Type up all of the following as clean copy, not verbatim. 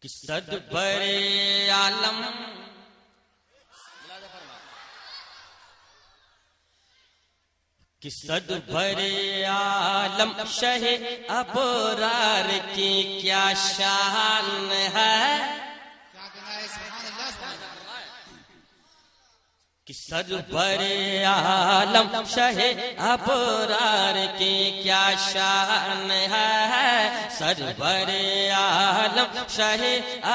کہ صد برے عالم کہ صد برے عالم شہ ابرار کی کیا شان ہے کہ صد برے عالم شہ ابرار کی کیا شان ہے صد برے عالم شہ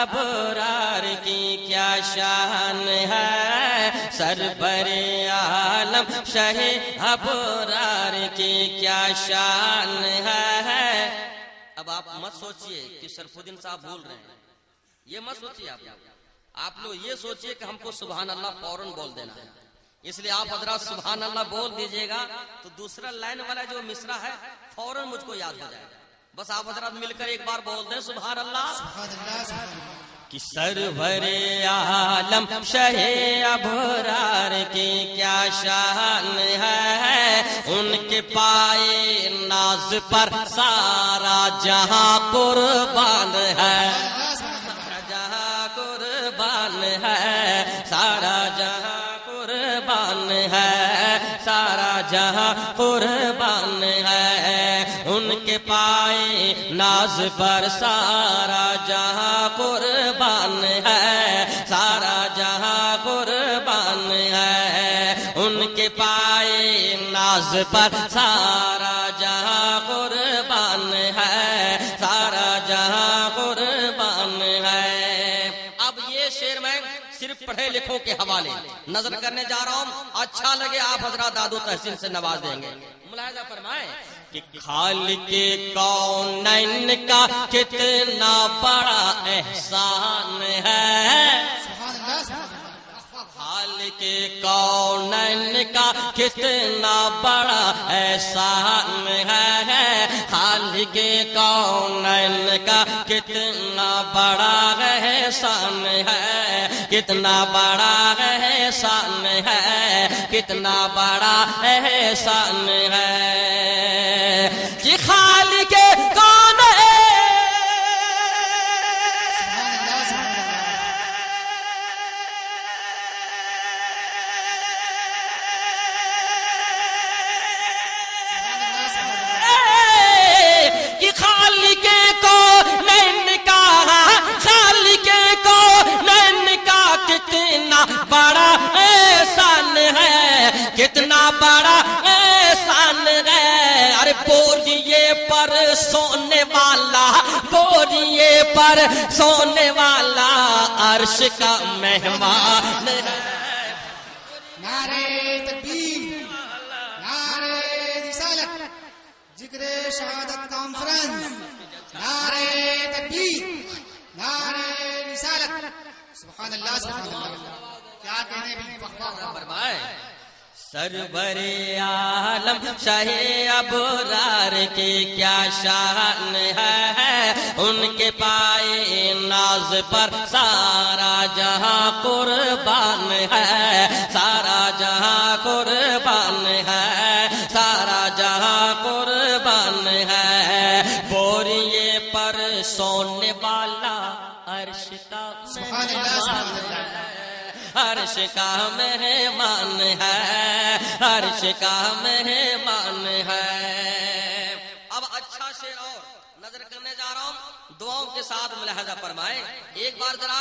ابرار کی کیا شان ہے سر برے عالم شہ ابرار کی کیا شان ہے۔ اب آپ مت سوچئے کہ شرف الدین صاحب بھول رہے ہیں، یہ مت سوچئے آپ لوگ یہ سوچئے کہ ہم کو سبحان اللہ فوراً بول دینا ہے، اس لیے آپ حضرات سبحان اللہ بول دیجئے گا تو دوسرا لائن والا جو مصرع ہے فوراً مجھ کو یاد ہو جائے گا۔ بس آپ حضرات مل کر ایک بار بول دیں سبحان اللہ۔ کہ سرور عالم شہ ابرار کی کیا شان ہے ان کے پائے ناز پر سارا جہاں قربان ہے سارا جہاں قربان ہے سارا جہاں قربان ہے ان کے پائے ناز پر سارا جہاں قربان ہے سارا جہاں قربان ہے ان کے پائے ناز پر سارا جہاں قربان ہے سارا جہاں قربان ہے۔ اب یہ شعر میں صرف پڑھے لکھوں کے حوالے نظر کرنے جا رہا ہوں، اچھا لگے آپ حضرات داد و تحسین سے نواز دیں گے۔ ملاحظہ فرمائیں کہ خالق کونین کا کتنا بڑا احسان ہے خالق کونین کا کتنا بڑا احسان ہے خالق کونین کا کتنا بڑا احسان ہے کتنا بڑا احسان ہے کتنا بڑا احسان ہے کہ خالق کونین کتنا بڑا احسان ہے کتنا بڑا احسان ہے ارے بوریے پر سونے والا بوریے پر سونے والا عرش کا مہمان ہے۔ نعرہ تکبیر نعرہ رسالت ذکر شہادت کانفرنس نعرہ تکبیر نعرہ رسالت سبحان اللہ سبحان اللہ کیا کہنے بھی فرمائے سرور عالم شاہ ابرار کی کیا شان ہے ان کے پائے ناز پر سارا جہاں قربان ہے سارا جہاں قربان ہے سارا جہاں قربان ہے بوریے پر سونے والا عرش کا سبحان اللہ سبحان اللہ عرش کا مہمان ہے عرش کا مہمان ہے۔ اب اچھا شعر اور نظر کرنے جا رہا ہوں، دعاؤں کے ساتھ ملاحظہ فرمائیں۔ ایک بار ذرا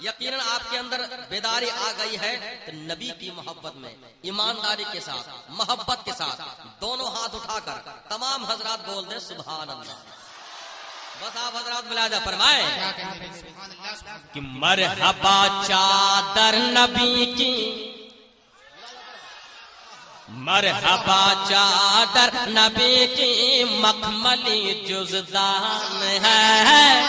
یقیناً آپ کے اندر بیداری آ گئی ہے کہ نبی کی محبت میں ایمانداری کے ساتھ محبت کے ساتھ دونوں ہاتھ اٹھا کر تمام حضرات بول دیں سبحان اللہ۔ بس آپ حضرات ملاحظہ فرمائیں کہ مرحبا چادر نبی کی مرحبا چادر نبی کی مخملی جزدان ہے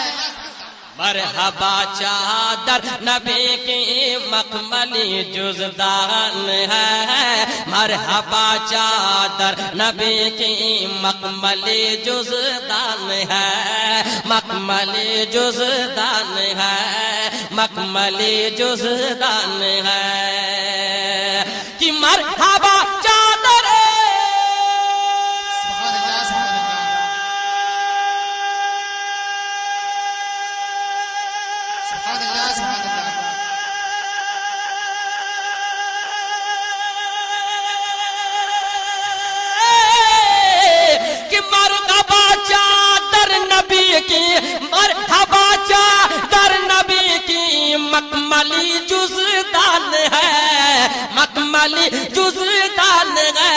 مرحبا چادر نبی کی مخملی جزدان ہے مرحبا چادر نبی کی مخملی جزدان ہے مخملی جزدان ہے مخملی جزدان ہے کہ مرحبا چادر سبحان اللہ سبحان اللہ کہ مرحبا چادر نبی کی، مرحبا چادر نبی کی مکملی جزدان ہے، مکملی جزدان ہے،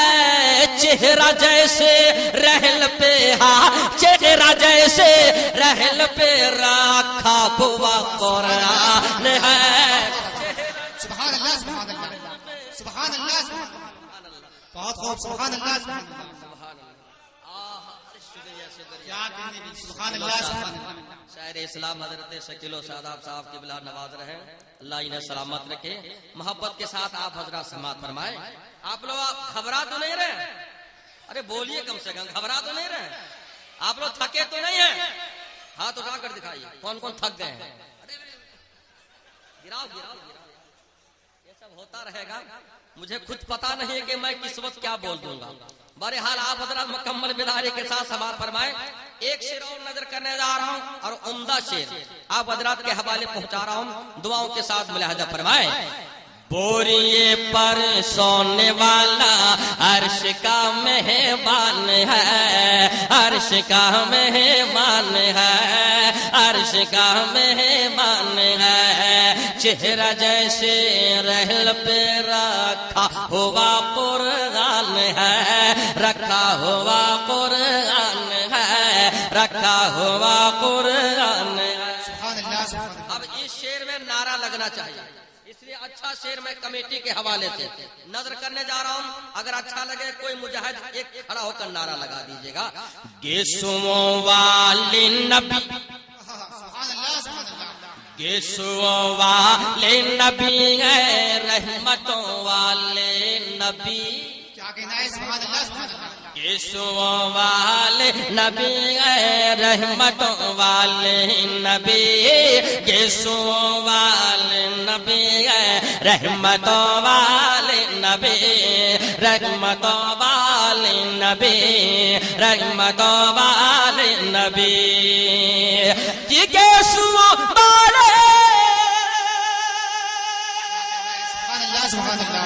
چہرہ جیسے رحل پہ چہرہ جیسے رحل پہ رکھا ہوا قرآن ہے۔ سبحان اللہ سبحان اللہ سبحان اللہ سبحان اللہ، بہت خوب، سبحان اللہ سبحان اللہ، کیا کہنے بھی، سبحان اللہ سبحان اللہ۔ شاعر اسلام حضرت شکیل و شاداب صاحب کی بلا نواز رہے، اللہ انہیں سلامت رکھے۔ محبت کے ساتھ آپ حضرات سماعت فرمائے۔ آپ لوگ گھبرا تو نہیں رہے؟ ارے بولیے کم سے کم، گھبرا تو نہیں رہے؟ آپ لوگ تھکے تو نہیں ہیں؟ ہاتھ اٹھا کر دکھائیے کون کون تھک گئے ہیں۔ گراؤ گراؤ گراؤ، یہ سب ہوتا رہے گا، مجھے خود پتا نہیں کہ میں کس وقت کیا بول دوں گا۔ بہرحال آپ حضرات مکمل بیداری کے ساتھ سماعت فرمائے۔ ایک شعر اور نظر کرنے جا رہا ہوں اور عمدہ شعر آپ حضرات کے حوالے پہنچا رہا ہوں، دعاؤں کے ساتھ ملاحظہ فرمائے۔ بوریے پر سونے والا عرش کا مہمان ہے، عرش کا مہمان ہے، عرش کا مہمان ہے، چہرہ جیسے رحل پہ رکھا ہوا قرآن ہے، رکھا ہوا قرآن ہے، رکھا ہوا قرآن ہے۔ سبحان اللہ سبحان اللہ۔ اب اس شعر میں نعرہ لگنا چاہیے، اس لیے اچھا شعر میں کمیٹی کے حوالے سے نظر کرنے جا رہا ہوں، اگر اچھا لگے کوئی مجاہد ایک کھڑا ہو کر نعرہ لگا دیجیے گا۔ گیسووں والے نبی، سبحان اللہ سبحان اللہ، گیسووں والے نبی ہے، رحمتوں والے نبی، کیا کہنا ہے، سبحان اللہ سبحان اللہ۔ یسوع والے نبی اے رحمتوں والے نبی، یسوع والے نبی اے رحمتوں والے نبی، رحمتوں والے نبی، رحمتوں والے نبی، یسوع والے، سبحان اللہ سبحان اللہ۔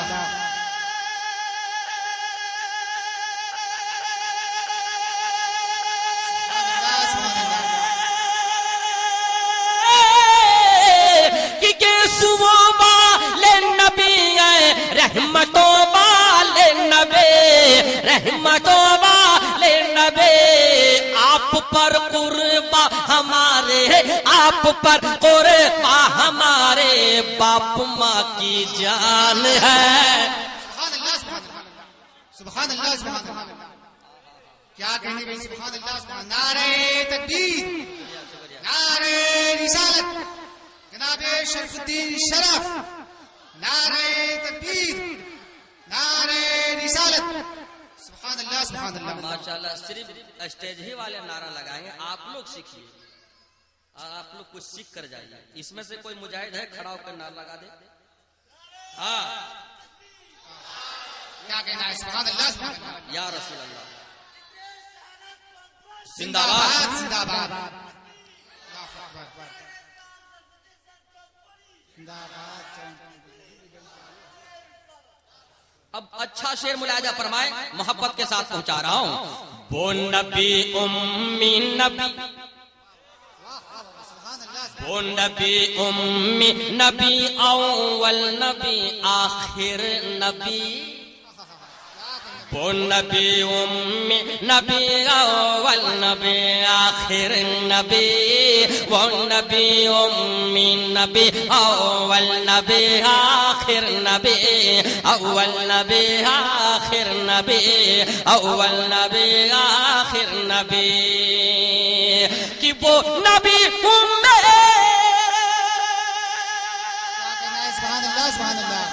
رحمتوں والے نبی، رحمتوں والے نبی، آپ پر قربا ہمارے، آپ پر قربا ہمارے، باپ ماں کی جان ہے۔ سبحان اللہ سبحان اللہ، سبحان اللہ سبحان اللہ، کیا کہنے بھائی، سبحان اللہ سبحان اللہ۔ نعرہ تکبیر، نعرہ رسالت، جناب شرف الدین شرف، نعرہ تکبیر، نعرہ رسالت، سبحان اللہ سبحان اللہ۔ ماشاءاللہ، صرف اسٹیج ہی والے نعرہ لگائیں گے، آپ لوگ سیکھیے اور آپ لوگ کچھ سیکھ کر جائیے۔ اس میں سے کوئی مجاہد ہے کھڑا ہو کر نعرہ لگا دے؟ ہاں، کیا کہنا ہے، سبحان اللہ سبحان اللہ۔ یا رسول اللہ، زندہ باد زندہ باد، زندہ باد۔ اب اچھا شعر ملاحظہ فرمائے، محبت کے ساتھ پہنچا رہا ہوں۔ وہ نبی امی نبی، وہ نبی امی نبی، اول نبی آخر نبی، وہ نبی امی نبی، اول نبی آخر نبی، وہ نبی امی نبی، اول نبی آخر نبی، اول نبی آخر نبی، اول نبی آخر نبی، کہ وہ نبی امی، کیا کہنا ہے، سبحان اللہ سبحان اللہ۔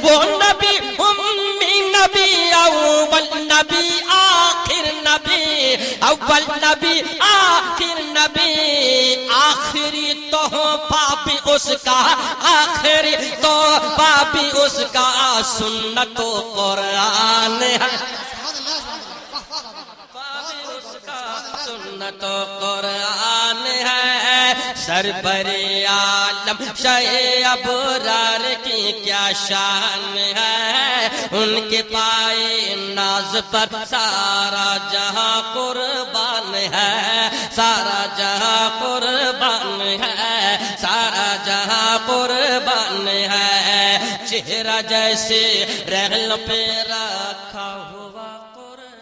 وہ نبی امی نبی، اول نبی آخر نبی، اول نبی آخر نبی، آخری تحفہ بھی اس کا، آخری تحفہ بھی اس کا، سنت و قرآن ہے، سبحان اللہ سبحان اللہ، واہ واہ واہ واہ، اس کا سنت و قرآن ہے، سربر عالم شہ ابرار کی کیا شان ہے، ان کے پائے ناز پر سارا جہاں قربان ہے، سارا جہاں قربان ہے، سارا جہاں قربان ہے، چہرہ جیسے رحل پہ رکھا ہوا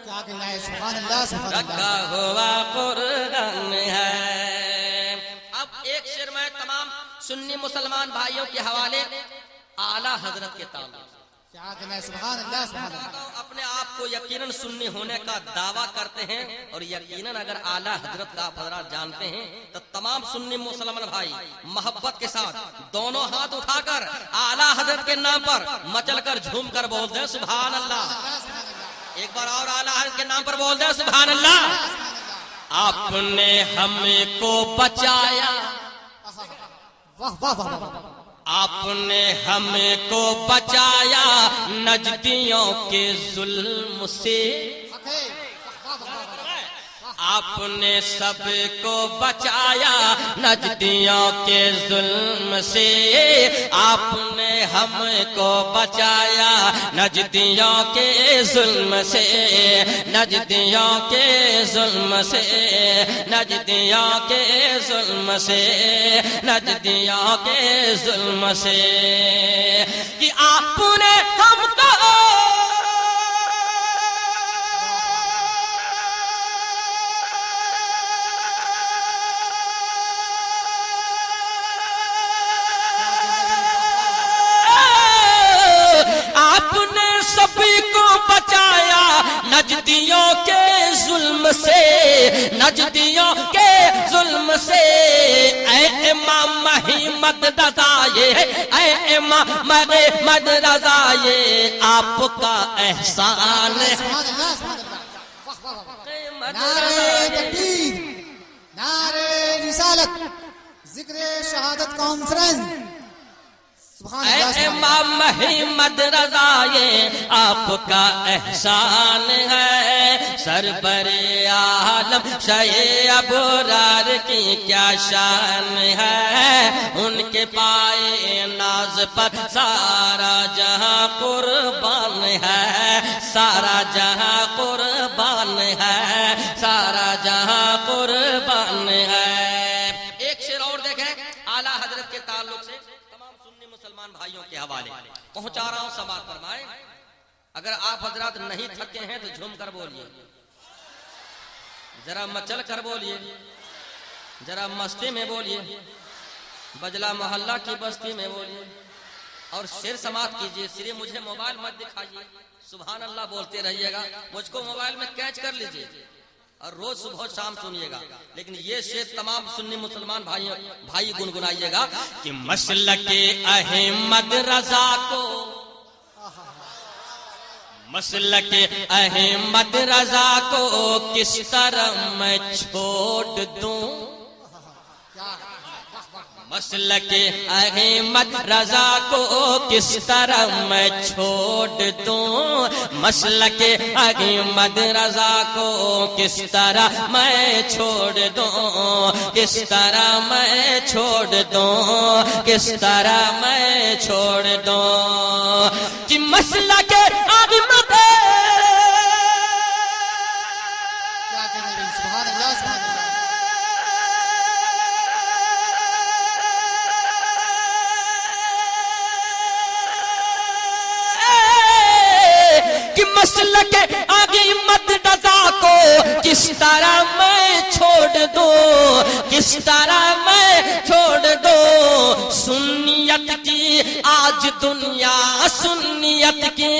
کیا کہنا ہے، سبحان اللہ سبحان اللہ، رکھا ہوا قرآن ہے۔ اب ایک شعر میں تمام سنی مسلمان بھائیوں کے حوالے اعلیٰ حضرت کے تعلق کیا کہنا ہے، سبحان اللہ سبحان اللہ، اپنے آپ کو یقیناً سنی ہونے کا دعویٰ کرتے ہیں، اور یقیناً اگر اعلیٰ حضرت کا آپ حضرات جانتے ہیں تو تمام سنی مسلمان بھائی محبت کے ساتھ دونوں ہاتھ اٹھا کر اعلیٰ حضرت کے نام پر مچل کر جھوم کر بولتے ہیں سبحان اللہ، ایک بار اور اعلیٰ حضرت کے نام پر بولتے ہیں سبحان اللہ۔ آپ نے ہم کو بچایا، واہ واہ واہ واہ، آپ نے ہم کو بچایا نجدیوں کے ظلم سے، حق ہے، واہ واہ واہ واہ، آپ نے سب کو بچایا نجدیوں کے ظلم سے، آپ نے ہم کو بچایا نجدیوں کے ظلم سے، نجدیوں کے ظلم سے، نجدیوں کے ظلم سے، نجدیوں کے ظلم سے، کہ آپ نے ہم کو سبھی کو بچایا نجدیوں کے ظلم سے، نجدیوں کے ظلم سے، اے امام محمد رضا یہ، اے امام محمد رضا یہ آپ کا احسان ہے، سبحان اللہ سبحان اللہ، واہ واہ واہ، نعرہ تکبیر، نعرہ رسالت، ذکر شہادت کانفرنس، سبحان اللہ اے سبحان اللہ، امام محمد رضا یہ آپ کا احسان ہے، سربر عالم شہ ابرار کی کیا شان ہے، ان کے پائے ناز پر سارا جہاں قربان ہے، سارا جہاں قربان ہے، سارا جہاں قربان ہے۔ ایک شعر اور دیکھیں اعلیٰ حضرت کے تعلق سے مسلمان بھائیوں کے حوالے پہنچا رہا ہوں، سماعت فرمائیں۔ اگر آپ حضرات نہیں تھکے ہیں تو جھوم کر بولیے، ذرا مچل کر بولیے، ذرا مستی میں بولیے، بجلا محلہ کی بستی میں بولیے، اور شعر سماعت کیجیے، صرف مجھے موبائل مت دکھائیے، سبحان اللہ بولتے رہیے گا، مجھ کو موبائل میں کیچ کر لیجیے اور روز صبح شام سنیے گا، لیکن یہ شعر تمام سنی مسلمان بھائی گنگنائیے گا کہ مسلک احمد رضا کو، مسلک احمد رضا کو کس طرح میں چھوڑ دوں، مسلک احمد رضا کو کس طرح میں چھوڑ دوں، مسلک احمد رضا کو کس طرح میں چھوڑ دوں، کس طرح میں چھوڑ دوں، کس طرح میں چھوڑ دوں، کہ مسلک احمد، کیا کہنے بھائی، سبحان اللہ سبحان اللہ، کہ مسلک احمد رضا کو کس طرح میں چھوڑ دوں، کس طرح میں چھوڑ دوں، سنیت کی آج دنیا، سنیت کی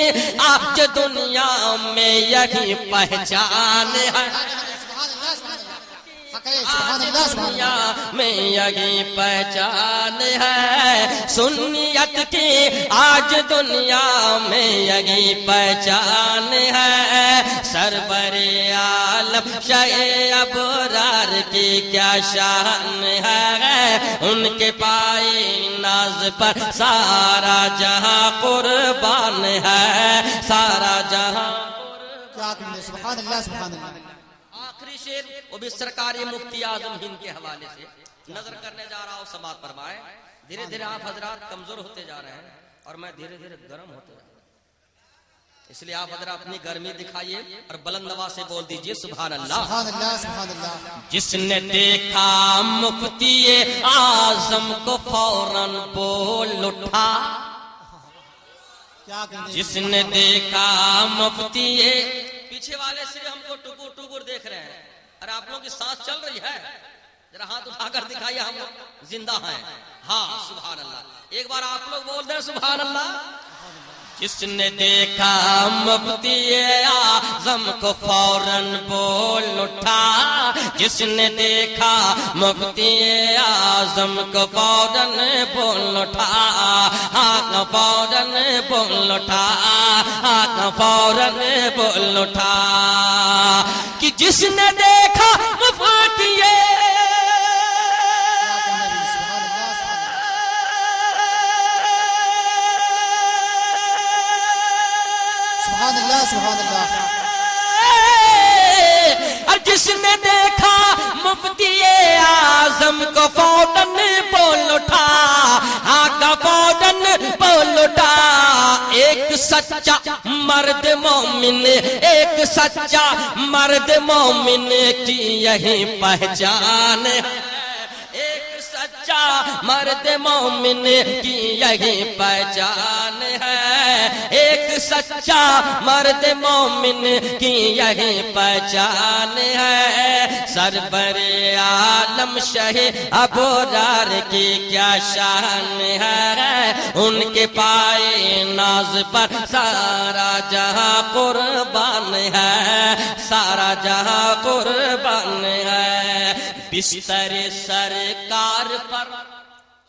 آج دنیا میں یہی پہچان ہے، سبحان اللہ سبحان اللہ، حق کہے سبحان اللہ سبحان دنیا اللہ. میں یہی پہچان ہے سنیت کی آج دنیا میں یہی پہچان ہے سرور عالم شاہ ابرار کی کیا شان ہے ان کے پائے ناز پر سارا جہاں قربان ہے سارا جہاں. کیا کہنے سبحان اللہ سبحان اللہ. آخری شعر وہ بھی سرکار مفتی اعظم ہند کے حوالے سے نظر کرنے جا رہا ہوں. سماعت فرمائے. دھیرے دھیرے آپ حضرات کمزور ہوتے جا رہے ہیں اور میں دھیرے دھیرے گرم ہوتے جا رہا ہوں، اس لیے آپ حضرات اپنی گرمی دکھائیے اور بلند آواز سے بول دیجئے سبحان اللہ. سبحان اللہ سبحان اللہ. جس نے دیکھا مفتی اعظم کو فوراً بول اٹھا. کیا کہنے جس نے دیکھا مفتی پیچھے والے سے ہم کو ٹکور ٹکور دیکھ رہے ہیں. ارے آپ لوگوں کی سانس چل رہی ہے؟ ذرا ہاتھ اٹھا کر دکھائیے ہم لوگ زندہ ہیں. ہاں سبحان اللہ. ایک بار آپ لوگ بول دیں سبحان اللہ. جس نے دیکھا مفتی اعظم کو فوراً بول اٹھا. جس نے دیکھا مفتی اعظم کو فوراً بول اٹھا. ہاں فوراً بول اٹھا. ہاں فوراً بول اٹھا کہ جس نے دیکھا مفتی سبحان اللہ سبحان اللہ. اور جس نے دیکھا مفتی اعظم کو فوراً بول اٹھا. آقا فوراً بول اٹھا. ایک سچا مرد مومن ایک سچا مرد مومن کی یہی پہچان ہے. ایک سچا مرد مومن کی یہی پہچان ہے. ایک سچا مرد مومن کی یہی پہچان ہے. سرور عالم شاہ ابرار کی کیا شان ہے ان کے پائے ناز پر سارا جہاں قربان ہے سارا جہاں قربان ہے. بستر سرکار پر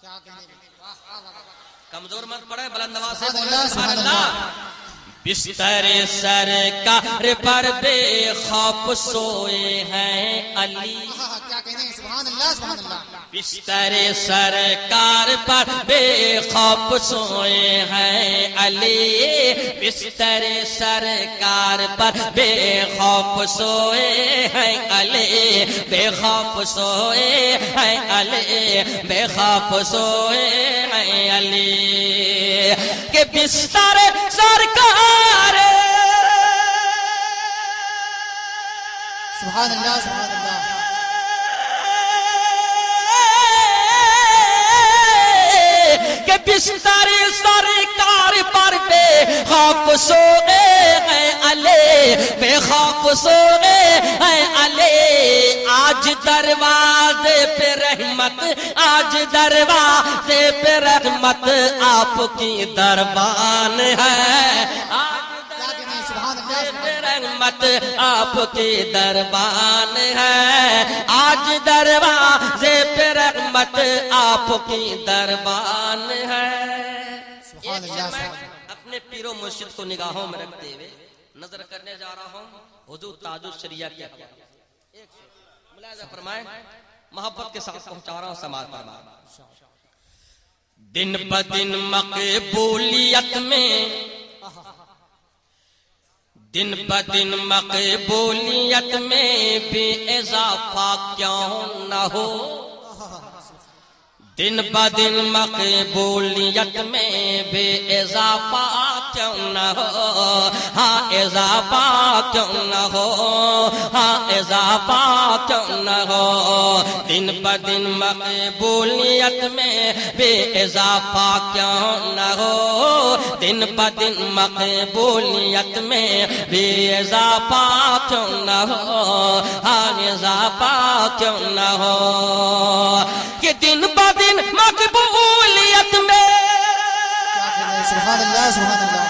کیا کہنے واہ واہ واہ. کمزور مت پڑے بلند آواز سے سبحان بولے اللہ سبحان سبحان اللہ. اللہ. بستر سرکار پر بے خوف سوئے ہیں علی. کیا کہنے سبحان اللہ سبحان اللہ. بستر سرکار پر بے خوف سوئے ہیں علی. بستر سرکار پر بے خوف سوئے ہیں علی. بے خوف سوئے ہیں علی. بے خوف سوئے ہیں علی. کہ بستر سرکار سبحان اللہ سبحان اللہ. کہ بستر سرکار پر بے خوف سوئے ہیں علی. بے خوف سوئے ہیں علی. آج دروازے پہ رحمت آج دروازے پہ رحمت آپ کی دربان ہے. کیا کہنے سبحان اللہ سبحان اللہ. رحمت آپ کی دربان ہے. آج دروازے پہ رحمت آپ کی دربان ہے. سبحان اللہ سبحان اللہ. اپنے پیر و مرشد کو نگاہوں میں رکھتے ہوئے نظر کرنے جا رہا ہوں حضور تاج الشریعہ کے حوالے. ایک ملاحظہ فرمائیں محبت کے ساتھ پہنچا رہا ہوں سماعت فرمائیں. دن بدن مقبولیت میں دن بدن مقبولیت میں بھی اضافہ کیوں نہ ہو. دن بدن مقبولیت میں بھی اضافہ کیوں نہ ہو. ہاں اضافہ کیوں نہ ہو. ہاں اضافہ کیوں نہ ہو. دن بدن مقبولیت میں بھی اضافہ کیوں نہ ہو. دن بدن مقبولیت میں بھی اضافہ کیوں نہ ہو. ہاں اضافہ کیوں نہ ہو. کہ دن بدن مقبولیت میں کیا کہنے سبحان اللہ سبحان اللہ.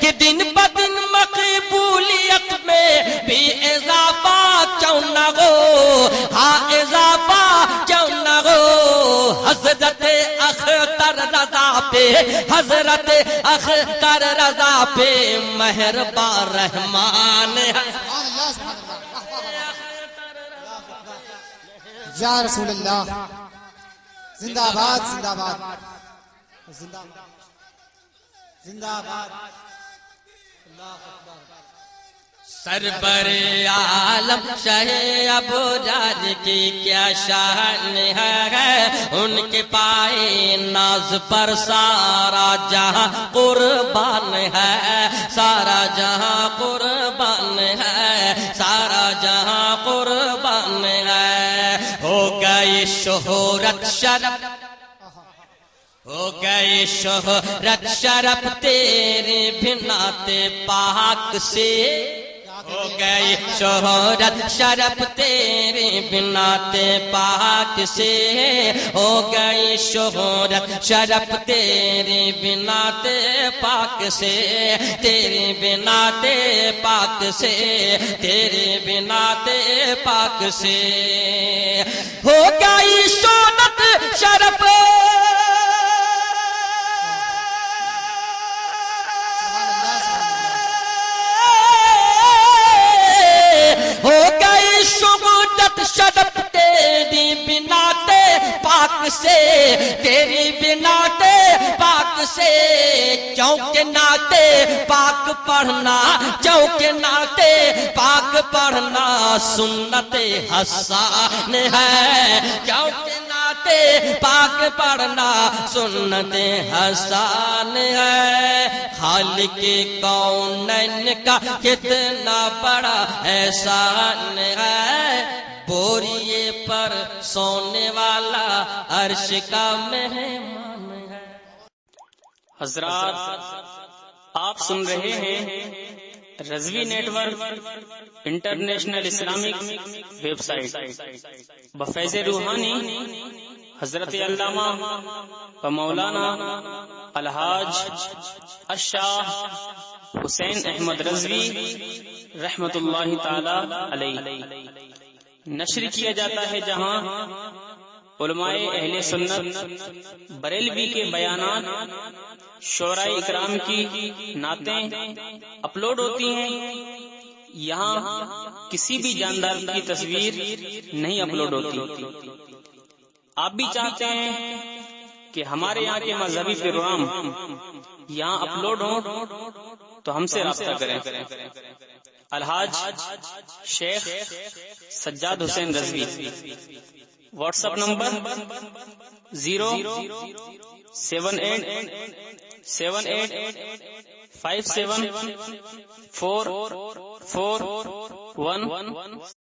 کہ دن بدن مقبولیت مقبولیت میں بھی اضافہ کیوں نہ ہو، ہاں اضافہ کیوں نہ ہو، حضرت اختر رضا پہ، حضرت اختر رضا پہ مہربان رحمان ہے۔ سبحان اللہ سبحان اللہ، یا رسول اللہ، زندہ باد زندہ باد زندہ زندہ باد، اللہ اکبر۔ سربر عالم شاہ ابوجہل کی کیا شان ہے، ان کے پائے ناز پر سارا جہاں قربان ہے، سارا جہاں قربان ہے، سارا جہاں قربان ہے۔ ہو گئی شہرت شرف، ہو گئی شہرت شرف تیرے بنات پاک سے، ہو گئی شہرت شرف تیرے بنات پاک سے، ہو گئی شہرت شرف تیرے بنات پاک سے، تیرے بنات پاک سے، تیرے بنات پاک سے، ہو گئی شہرت شرف ہو گئی شہرت شرف تیری بنات پاک سے، تیری بنات پاک سے، کیونکہ نعت پاک پڑھنا، کیونکہ نعت پاک پڑھنا سنت حسان ہے، کیونکہ نعت پاک پڑھنا سنت حسان ہے۔ خالق کونین کا کتنا بڑا احسان ہے، بوریے پر سونے والا عرش کا مہمان ہے۔ حضرات آپ سن رہے ہیں Rizvi network international Islamic website بفیض روحانی حضرت علامہ و مولانا الحاج الشاہ حسین احمد رضوی رحمت اللہ تعالی علیہ نشر کیا جاتا ہے، جہاں علماء اہل سنت بریلوی کے بیانات، شعراء اکرام کی نعتیں اپلوڈ ہوتی ہیں۔ یہاں کسی بھی جاندار کی تصویر نہیں اپلوڈ ہوتی۔ آپ بھی چاہتے ہیں کہ ہمارے یہاں کے مذہبی پروگرام یہاں اپلوڈ ہوں تو ہم سے رابطہ کریں۔ الحاج شیخ سجاد حسین رضوی، واٹس ایپ نمبر 07878574441